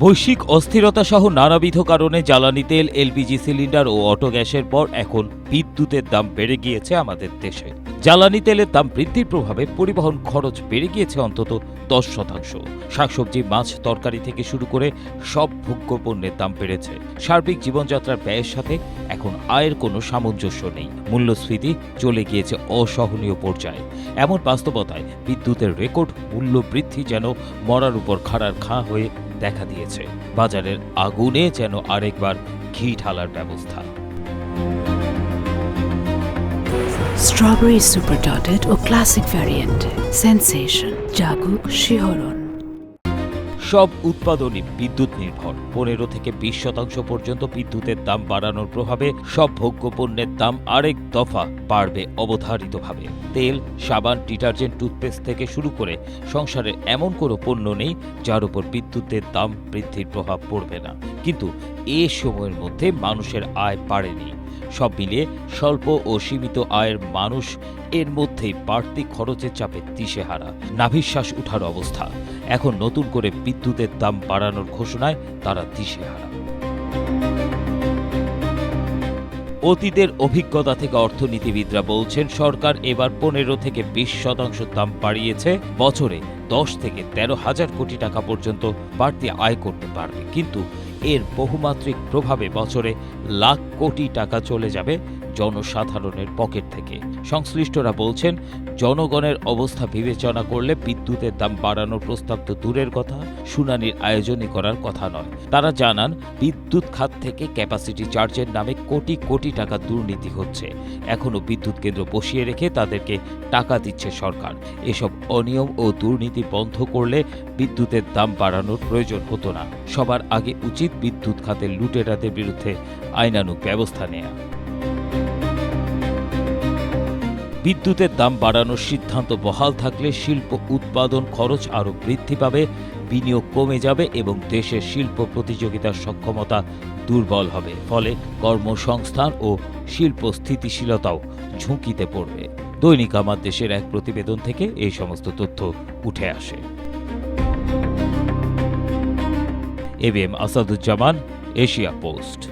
বৈশ্বিক অস্থিরতা সহ নানাবিধ কারণে জ্বালানি তেল, এলপিজি সিলিন্ডার ও অটো গ্যাসের পর এখন বিদ্যুতের দাম বেড়ে গিয়েছে আমাদের দেশে। জ্বালানি তেলের দাম বৃদ্ধির প্রভাবে পরিবহন খরচ বেড়ে গিয়েছে অন্তত 10%। শাকসবজি, মাছ, তরকারি থেকে শুরু করে সব ভোগ্যপণ্যের দাম বেড়েছে। সার্বিক জীবনযাত্রার ব্যয়ের সাথে এখন আয়ের কোনো সামঞ্জস্য নেই। মূল্যস্ফীতি চলে গিয়েছে অসহনীয় পর্যায়ে। এমন বাস্তবতায় বিদ্যুতের রেকর্ড মূল্য বৃদ্ধি যেন মরার উপর খাড়ার ঘা হয়ে দেখা দিয়েছে। বাজারের আগুনে যেন আরেকবার ঘি ঢালার ব্যবস্থা। স্ট্রবেরি সুপার ডটেড ও ক্লাসিক ভ্যারিয়েন্টে সেন্সেশন জাগুক শিহরণ। সব উৎপাদনই বিদ্যুৎ নির্ভর। 15 থেকে 20% পর্যন্ত বিদ্যুতের দাম বাড়ানোর প্রভাবে সব ভোগ্যপণ্যের দাম আরেক দফা বাড়বে অবধারিতভাবে। তেল, সাবান, ডিটারজেন্ট, টুথপেস্ট থেকে শুরু করে সংসারের এমন কোনো পণ্য নেই যার উপর বিদ্যুতের দাম বৃদ্ধির প্রভাব পড়বে না। কিন্তু এ সময়ের মধ্যে মানুষের আয় বাড়েনি। সব মিলিয়ে স্বল্প ও সীমিত আয়ের মানুষ এর মধ্যেই বাড়তি খরচের চাপে দিশেহারা, নাভিশ্বাস উঠার অবস্থা। এখন নতুন করে বিদ্যুতের দাম বাড়ানোর ঘোষণায় তারা দিশেহারা। অতীতের অভিজ্ঞতা থেকে অর্থনীতিবিদরা বলছেন, সরকার এবার 15 থেকে 20% দাম বাড়িয়েছে। বছরে 10 থেকে 13,000 কোটি টাকা পর্যন্ত বাড়তি আয় করতে পারবে। কিন্তু এর বহুমাত্রিক প্রভাবে বছরে লাখ কোটি টাকা চলে যাবে জনসাধারণের পকেট থেকে। সংশ্লিষ্টরা বলছেন, জনগণের অবস্থা বিবেচনা করলে বিদ্যুতের দাম বাড়ানোর প্রস্তাব তো দূরের কথা, শুনানির আয়োজনই করার কথা নয়। তারা জানান, বিদ্যুৎ খাত থেকে ক্যাপাসিটি চার্জের নামে কোটি কোটি টাকা দুর্নীতি হচ্ছে। এখনও বিদ্যুৎ কেন্দ্র বসিয়ে রেখে তাদেরকে টাকা দিচ্ছে সরকার। এসব অনিয়ম ও দুর্নীতি বন্ধ করলে বিদ্যুতের দাম বাড়ানোর প্রয়োজন হতো না। সবার আগে উচিত বিদ্যুৎ খাতের লুটেরাদের বিরুদ্ধে আইনানুগ ব্যবস্থা নেওয়া। বিদ্যুতের দাম বাড়ানোর সিদ্ধান্ত বহাল থাকলে শিল্প উৎপাদন খরচ আরও বৃদ্ধি পাবে, বিনিয়োগ কমে যাবে এবং দেশের শিল্প প্রতিযোগিতার সক্ষমতা দুর্বল হবে। ফলে কর্মসংস্থান ও শিল্প স্থিতিশীলতাও ঝুঁকিতে পড়বে। দৈনিক আমার দেশের এক প্রতিবেদন থেকে এই সমস্ত তথ্য উঠে আসে। ABM Asaduzzaman, Asia post.